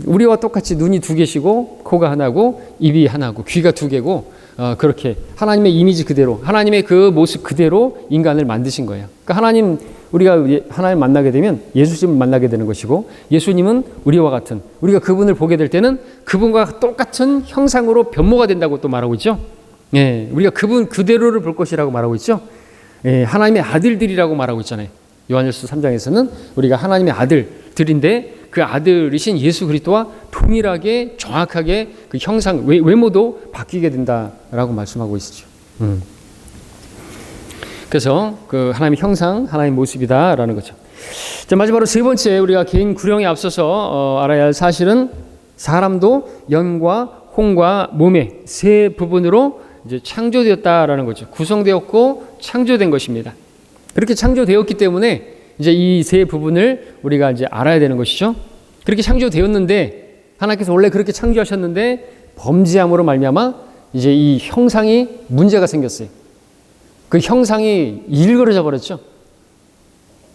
우리와 똑같이 눈이 두 개시고 코가 하나고 입이 하나고 귀가 두 개고 그렇게 하나님의 이미지 그대로 하나님의 그 모습 그대로 인간을 만드신 거예요. 그러니까 우리가 하나님 만나게 되면 예수님을 만나게 되는 것이고 예수님은 우리와 같은 우리가 그분을 보게 될 때는 그분과 똑같은 형상으로 변모가 된다고 또 말하고 있죠. 우리가 그분 그대로를 볼 것이라고 말하고 있죠. 하나님의 아들들이라고 말하고 있잖아요. 요한일서 3장에서는 우리가 하나님의 아들들인데 그 아들이신 예수 그리스도와 동일하게 정확하게 그 형상 외모도 바뀌게 된다라고 말씀하고 있죠. 그래서 그 하나님의 형상, 하나님의 모습이다라는 거죠. 자, 마지막으로 세 번째 우리가 개인 구령에 앞서서 알아야 할 사실은 사람도 영과 혼과 몸의 세 부분으로 이제 창조되었다라는 거죠. 구성되었고 창조된 것입니다. 그렇게 창조되었기 때문에 이제 이 세 부분을 우리가 이제 알아야 되는 것이죠. 그렇게 창조되었는데 하나님께서 원래 그렇게 창조하셨는데 범죄함으로 말미암아 이제 이 형상이 문제가 생겼어요. 그 형상이 일그러져 버렸죠.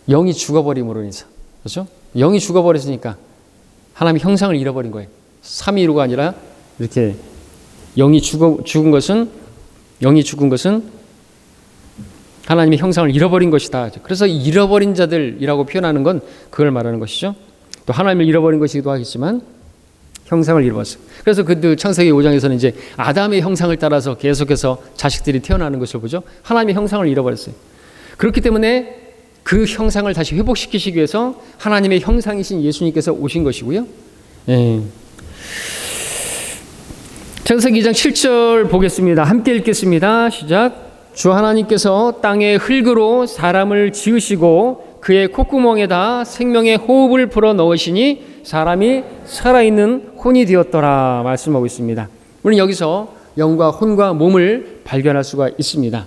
영이 죽어버림으로 인해서. 그렇죠? 영이 죽어버렸으니까 하나님의 형상을 잃어버린 거예요. 삼위일우가 아니라 이렇게 영이 죽은 것은 하나님의 형상을 잃어버린 것이다. 그래서 잃어버린 자들이라고 표현하는 건 그걸 말하는 것이죠. 또 하나님을 잃어버린 것이기도 하겠지만 형상을 잃어버렸어요. 그래서 그 창세기 5장에서는 이제 아담의 형상을 따라서 계속해서 자식들이 태어나는 것을 보죠. 하나님의 형상을 잃어버렸어요. 그렇기 때문에 그 형상을 다시 회복시키시기 위해서 하나님의 형상이신 예수님께서 오신 것이고요. 예. 창세기 2장 7절 보겠습니다. 함께 읽겠습니다. 시작. 주 하나님께서 땅의 흙으로 사람을 지으시고 그의 콧구멍에다 생명의 호흡을 불어 넣으시니 사람이 살아있는 혼이 되었더라 말씀하고 있습니다. 우리는 여기서 영과 혼과 몸을 발견할 수가 있습니다.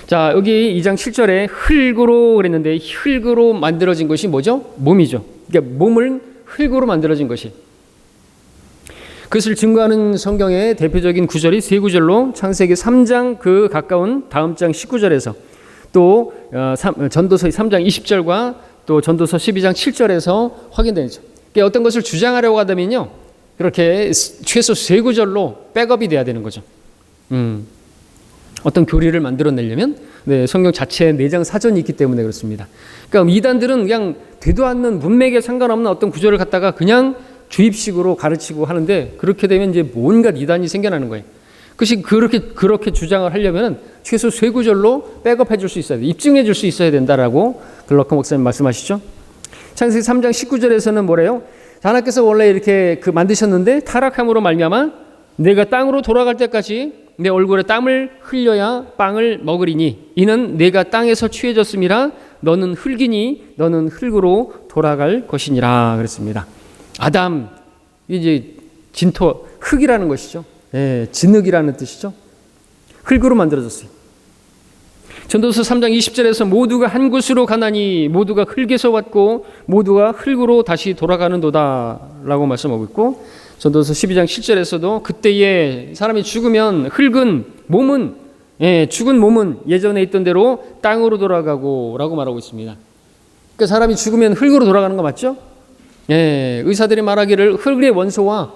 자, 여기 2장 7절에 흙으로 그랬는데 흙으로 만들어진 것이 뭐죠? 몸이죠. 그러니까 몸은 흙으로 만들어진 것이. 그것을 증거하는 성경의 대표적인 구절이 세 구절로 창세기 3장 그 가까운 다음 장 19절에서 또 전도서 3장 20절과 또 전도서 12장 7절에서 확인되죠. 그러니까 어떤 것을 주장하려고 하다면요, 그렇게 최소 세 구절로 백업이 돼야 되는 거죠. 어떤 교리를 만들어내려면 성경 자체에 내장 사전이 있기 때문에 그렇습니다. 그러니까 이단들은 그냥 되도 않는 문맥에 상관없는 어떤 구절을 갖다가 그냥 주입식으로 가르치고 하는데, 그렇게 되면 이제 온갖 이단이 생겨나는 거예요. 그것이 그렇게 주장을 하려면 최소 세 구절로 백업해 줄 수 있어야 돼. 입증해 줄 수 있어야 된다라고 글러커 목사님 말씀하시죠. 창세기 3장 19절에서는 뭐래요? 하나님께서 원래 이렇게 만드셨는데 타락함으로 말미암아 내가 땅으로 돌아갈 때까지 내 얼굴에 땀을 흘려야 빵을 먹으리니 이는 내가 땅에서 취해졌음이라 너는 흙이니 너는 흙으로 돌아갈 것이니라 그랬습니다. 아담, 이제 진토, 흙이라는 것이죠. 예, 진흙이라는 뜻이죠. 흙으로 만들어졌어요. 전도서 3장 20절에서 모두가 한 곳으로 가나니 모두가 흙에서 왔고 모두가 흙으로 다시 돌아가는도다 라고 말씀하고 있고, 전도서 12장 7절에서도 그때에 사람이 죽으면 흙은 몸은 죽은 몸은 예전에 있던 대로 땅으로 돌아가고 라고 말하고 있습니다. 그러니까 사람이 죽으면 흙으로 돌아가는 거 맞죠? 의사들이 말하기를 흙의 원소와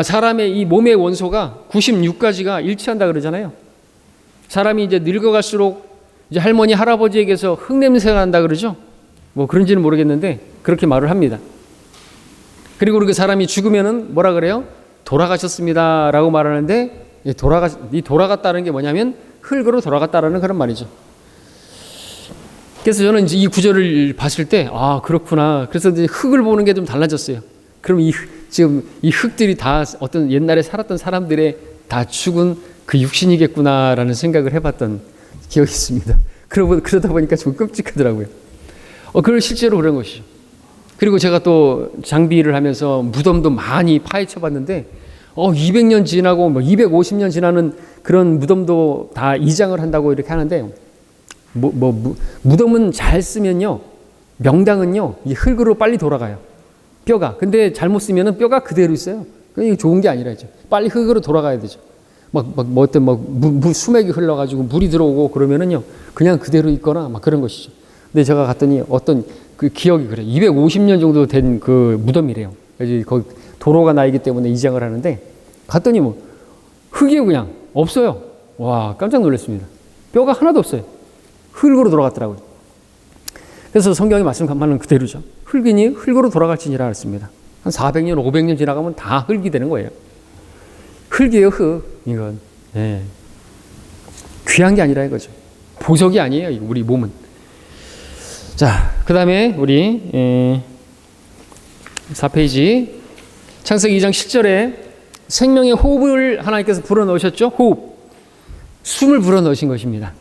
사람의 이 몸의 원소가 96가지가 일치한다 그러잖아요. 사람이 이제 늙어갈수록 이제 할머니 할아버지에게서 흙 냄새가 난다 그러죠. 뭐 그런지는 모르겠는데 그렇게 말을 합니다. 그리고 그 사람이 죽으면은 뭐라 그래요? 돌아가셨습니다라고 말하는데, 돌아갔다는 게 뭐냐면 흙으로 돌아갔다라는 그런 말이죠. 그래서 저는 이제 이 구절을 봤을 때 그렇구나. 그래서 이제 흙을 보는 게 좀 달라졌어요. 그럼 지금 이 흙들이 다 어떤 옛날에 살았던 사람들의 다 죽은 그 육신이겠구나라는 생각을 해봤던 기억이 있습니다. 그러다 보니까 좀 끔찍하더라고요. 그걸 실제로 그런 것이죠. 그리고 제가 또 장비를 하면서 무덤도 많이 파헤쳐봤는데 200년 지나고 250년 지나는 그런 무덤도 다 이장을 한다고 이렇게 하는데, 무덤은 잘 쓰면요, 명당은요, 이 흙으로 빨리 돌아가요. 뼈가. 근데 잘못 쓰면은 뼈가 그대로 있어요. 그게 좋은 게 아니라죠. 빨리 흙으로 돌아가야 되죠. 수맥이 흘러가지고 물이 들어오고 그러면은요, 그냥 그대로 있거나 그런 것이죠. 근데 제가 갔더니 어떤 그 기억이 그래요. 250년 정도 된 그 무덤이래요. 그래서 거기 도로가 나이기 때문에 이장을 하는데 갔더니 흙이 그냥 없어요. 와, 깜짝 놀랐습니다. 뼈가 하나도 없어요. 흙으로 돌아갔더라고요. 그래서 성경이 말씀하는 그대로죠. 흙이니 흙으로 돌아갈지니라 했습니다. 한 400년, 500년 지나가면 다 흙이 되는 거예요. 흙이에요, 흙. 이건. 귀한 게 아니라 이거죠. 보석이 아니에요, 우리 몸은. 자, 그 다음에 우리 4페이지 창세기 2장 10절에 생명의 호흡을 하나님께서 불어넣으셨죠. 호흡. 숨을 불어넣으신 것입니다.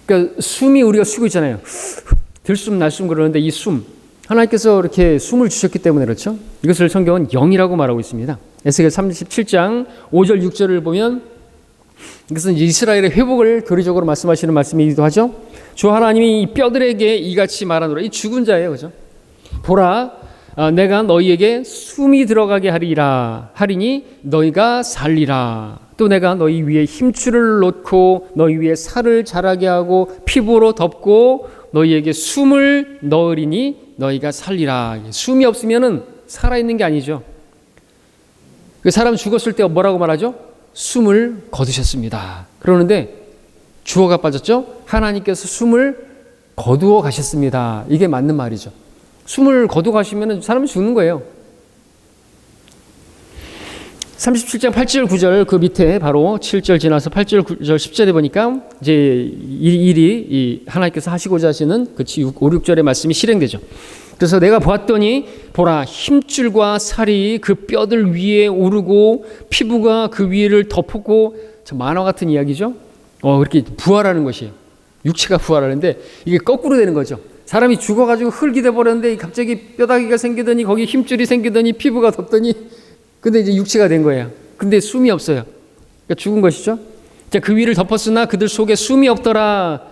그러니까 숨이 우리가 쉬고 있잖아요. 들숨 날숨 그러는데 이 숨, 하나님께서 이렇게 숨을 주셨기 때문에 그렇죠. 이것을 성경은 영이라고 말하고 있습니다. 에스겔 37장 5절 6절을 보면 이것은 이스라엘의 회복을 교리적으로 말씀하시는 말씀이기도 하죠. 주 하나님이 이 뼈들에게 이같이 말하노라. 이 죽은 자예요, 그죠? 보라, 내가 너희에게 숨이 들어가게 하리니 너희가 살리라. 또 내가 너희 위에 힘줄을 놓고 너희 위에 살을 자라게 하고 피부로 덮고 너희에게 숨을 넣으리니 너희가 살리라. 숨이 없으면은 살아있는 게 아니죠. 그 사람 죽었을 때 뭐라고 말하죠? 숨을 거두셨습니다. 그러는데 주어가 빠졌죠? 하나님께서 숨을 거두어 가셨습니다. 이게 맞는 말이죠. 숨을 거두어 가시면 사람이 죽는 거예요. 37장 8절 9절 그 밑에 바로 7절 지나서 8절 9절 10절에 보니까 이제 일이 하나님께서 하시고자 하시는 그 5, 6절의 말씀이 실행되죠. 그래서 내가 보았더니 보라 힘줄과 살이 그 뼈들 위에 오르고 피부가 그 위를 덮고 참 만화 같은 이야기죠. 이렇게 부활하는 것이에요. 육체가 부활하는데 이게 거꾸로 되는 거죠. 사람이 죽어가지고 흙이 돼버렸는데 갑자기 뼈다귀가 생기더니 거기 힘줄이 생기더니 피부가 덮더니 근데 이제 육체가 된 거예요. 근데 숨이 없어요. 그러니까 죽은 것이죠. 자, 그 위를 덮었으나 그들 속에 숨이 없더라.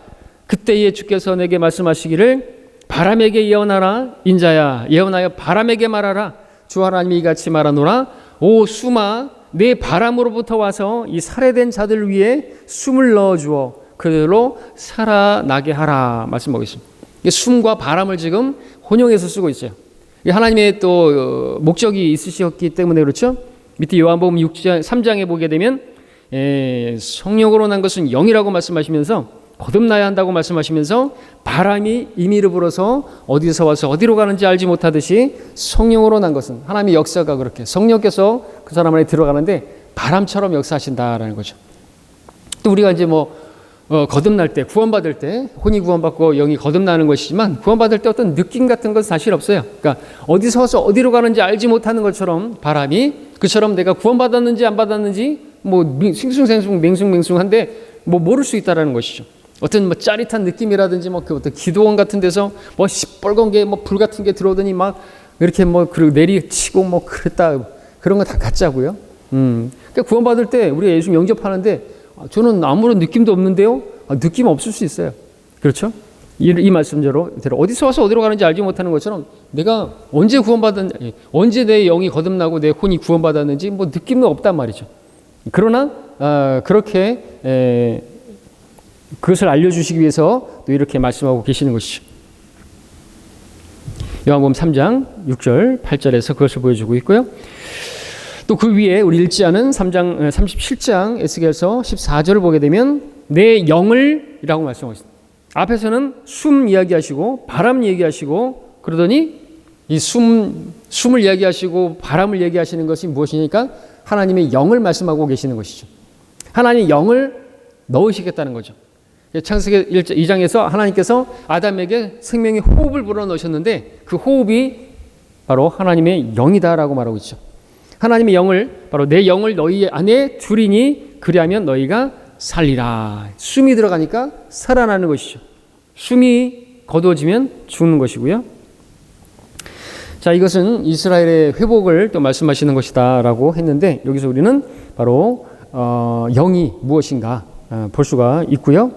그때에 주께서 내게 말씀하시기를 바람에게 예언하라. 인자야 예언하여 바람에게 말하라. 주 하나님이 이같이 말하노라. 오 숨아 내 바람으로부터 와서 이 살해된 자들 위에 숨을 넣어주어 그들로 살아나게 하라. 말씀하고 있습니다. 숨과 바람을 지금 혼용해서 쓰고 있어요. 하나님의 또 목적이 있으셨기 때문에 그렇죠. 밑에 요한복음 3장에 보게 되면 성령으로 난 것은 영이라고 말씀하시면서 거듭나야 한다고 말씀하시면서 바람이 임의로 불어서 어디서 와서 어디로 가는지 알지 못하듯이 성령으로 난 것은 하나님의 역사가 그렇게 성령께서 그 사람 안에 들어가는데 바람처럼 역사하신다라는 거죠. 또 우리가 이제 거듭날 때 구원받을 때 혼이 구원받고 영이 거듭나는 것이지만 구원받을 때 어떤 느낌 같은 건 사실 없어요. 그러니까 어디서 와서 어디로 가는지 알지 못하는 것처럼 바람이 그처럼 내가 구원받았는지 안 받았는지 싱숭생숭 맹숭맹숭한데 모를 수 있다라는 것이죠. 어떤 짜릿한 느낌이라든지 그 어떤 기도원 같은 데서 시뻘건 게 불 같은 게 들어오더니 막 이렇게 그리고 내리치고 그랬다 그런 거 다 가짜고요. 그러니까 구원받을 때 우리가 예수 영접하는데 저는 아무런 느낌도 없는데요. 느낌 없을 수 있어요. 그렇죠? 이 말씀대로 어디서 와서 어디로 가는지 알지 못하는 것처럼 내가 언제 언제 내 영이 거듭나고 내 혼이 구원받았는지 느낌도 없단 말이죠. 그러나 그렇게 그것을 알려주시기 위해서 또 이렇게 말씀하고 계시는 것이죠. 요한복음 3장 6절 8절에서 그것을 보여주고 있고요. 또 그 위에 우리 읽지 않은 37장 에스겔서 14절을 보게 되면 내 영을 이라고 말씀하고 있습니다. 앞에서는 숨 이야기하시고 바람 이야기하시고 그러더니 이 숨을 이야기하시고 바람을 이야기하시는 것이 무엇이니까 하나님의 영을 말씀하고 계시는 것이죠. 하나님의 영을 넣으시겠다는 거죠. 창세기 2장에서 하나님께서 아담에게 생명의 호흡을 불어넣으셨는데 그 호흡이 바로 하나님의 영이다라고 말하고 있죠. 하나님의 영을 바로 내 영을 너희 안에 두리니 그리하면 너희가 살리라. 숨이 들어가니까 살아나는 것이죠. 숨이 거두어지면 죽는 것이고요. 자, 이것은 이스라엘의 회복을 또 말씀하시는 것이다라고 했는데 여기서 우리는 바로 영이 무엇인가 볼 수가 있고요.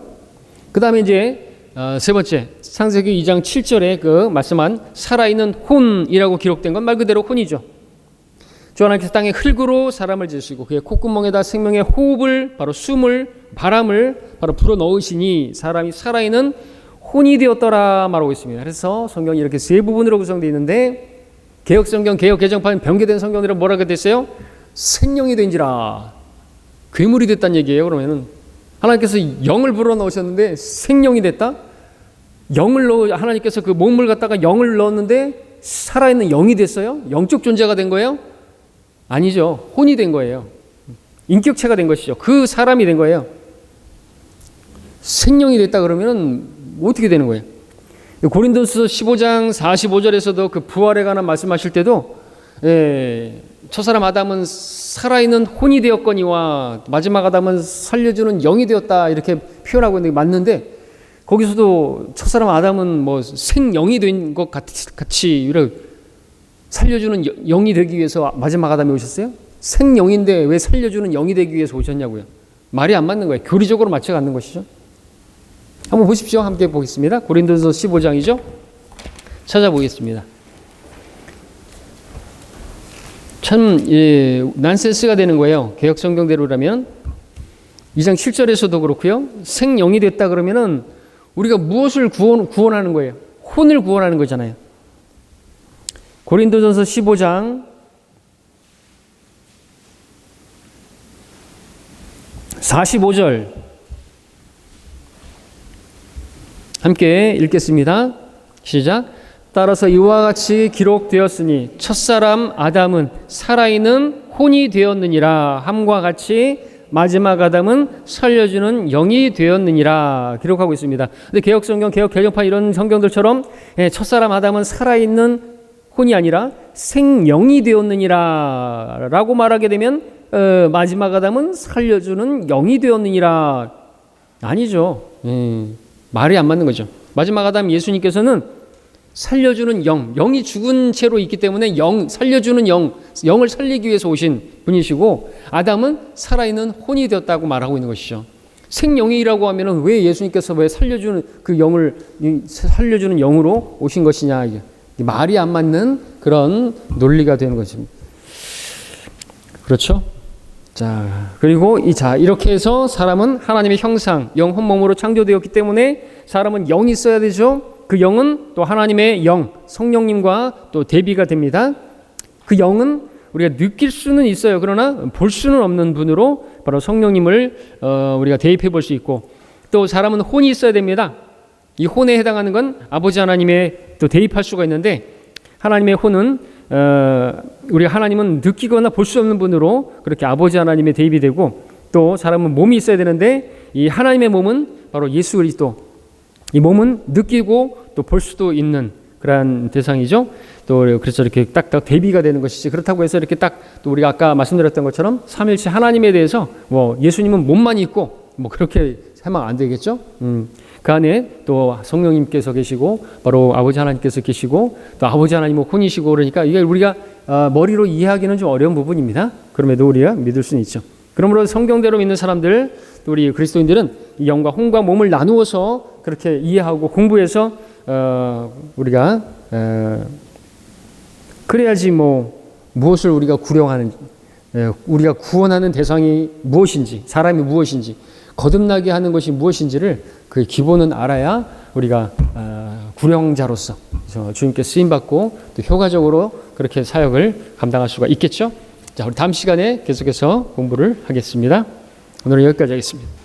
그 다음에 이제 세 번째 창세기 2장 7절에 그 말씀한 살아있는 혼이라고 기록된 건 말 그대로 혼이죠. 주 하나님께서 땅에 흙으로 사람을 지으시고 그의 콧구멍에다 생명의 호흡을 바로 숨을 바람을 바로 불어넣으시니 사람이 살아있는 혼이 되었더라 말하고 있습니다. 그래서 성경이 이렇게 세 부분으로 구성되어 있는데 개혁성경 개혁개정판 변개된 성경들은 뭐라고 됐어요? 생명이 된지라. 괴물이 됐다는 얘기예요. 그러면은 하나님께서 영을 불어넣으셨는데 생명이 됐다? 하나님께서 그 몸을 갖다가 영을 넣었는데 살아있는 영이 됐어요? 영적 존재가 된 거예요? 아니죠. 혼이 된 거예요. 인격체가 된 것이죠. 그 사람이 된 거예요. 생명이 됐다 그러면 어떻게 되는 거예요? 고린도서 15장 45절에서도 그 부활에 관한 말씀하실 때도 첫사람 아담은 살아있는 혼이 되었거니와 마지막 아담은 살려주는 영이 되었다 이렇게 표현하고 있는데 맞는데 거기서도 첫사람 아담은 생영이 된 것 같이 이렇게 살려주는 영이 되기 위해서 마지막 아담이 오셨어요? 생영인데 왜 살려주는 영이 되기 위해서 오셨냐고요. 말이 안 맞는 거예요. 교리적으로 맞춰가 않는 것이죠. 한번 보십시오. 함께 보겠습니다. 고린도서 15장이죠. 찾아보겠습니다. 참 난센스가 되는 거예요. 개혁 성경대로라면 2장 7절에서도 그렇고요. 생영이 됐다 그러면은 우리가 무엇을 구원하는 거예요? 혼을 구원하는 거잖아요. 고린도전서 15장 45절 함께 읽겠습니다. 시작. 따라서 이와 같이 기록되었으니 첫사람 아담은 살아있는 혼이 되었느니라 함과 같이 마지막 아담은 살려주는 영이 되었느니라 기록하고 있습니다. 근데 개혁성경, 개혁개정판 이런 성경들처럼 첫사람 아담은 살아있는 혼이 아니라 생영이 되었느니라 라고 말하게 되면 마지막 아담은 살려주는 영이 되었느니라 아니죠. 말이 안 맞는 거죠. 마지막 아담 예수님께서는 살려주는 영이 죽은 채로 있기 때문에 살려주는 영을 살리기 위해서 오신 분이시고 아담은 살아있는 혼이 되었다고 말하고 있는 것이죠. 생영이라고 하면은 왜 예수님께서 왜 살려주는 그 영을 살려주는 영으로 오신 것이냐, 이게 말이 안 맞는 그런 논리가 되는 것입니다. 그렇죠? 자, 그리고 이렇게 해서 사람은 하나님의 형상, 영혼 몸으로 창조되었기 때문에 사람은 영이 있어야 되죠. 그 영은 또 하나님의 영, 성령님과 또 대비가 됩니다. 그 영은 우리가 느낄 수는 있어요. 그러나 볼 수는 없는 분으로 바로 성령님을 우리가 대입해 볼 수 있고, 또 사람은 혼이 있어야 됩니다. 이 혼에 해당하는 건 아버지 하나님의 또 대입할 수가 있는데, 하나님의 혼은 우리가 하나님은 느끼거나 볼 수 없는 분으로 그렇게 아버지 하나님의 대입이 되고, 또 사람은 몸이 있어야 되는데 이 하나님의 몸은 바로 예수 그리스도, 이 몸은 느끼고 또 볼 수도 있는 그러한 대상이죠. 또 그래서 이렇게 딱딱 대비가 되는 것이지, 그렇다고 해서 이렇게 딱 또 우리가 아까 말씀드렸던 것처럼 삼일체 하나님에 대해서 뭐 예수님은 몸만 있고 뭐 그렇게 하면 안 되겠죠. 그 안에 또 성령님께서 계시고 바로 아버지 하나님께서 계시고 또 아버지 하나님은 혼이시고, 그러니까 이게 우리가 머리로 이해하기는 좀 어려운 부분입니다. 그럼에도 우리가 믿을 수는 있죠. 그러므로 성경대로 믿는 사람들, 또 우리 그리스도인들은 이 영과 혼과 몸을 나누어서 그렇게 이해하고 공부해서 우리가 그래야지 무엇을 우리가 구령하는지, 우리가 구원하는 대상이 무엇인지, 사람이 무엇인지, 거듭나게 하는 것이 무엇인지를 그 기본은 알아야 우리가 구령자로서 주님께 쓰임받고 또 효과적으로 그렇게 사역을 감당할 수가 있겠죠. 자, 우리 다음 시간에 계속해서 공부를 하겠습니다. 오늘은 여기까지 하겠습니다.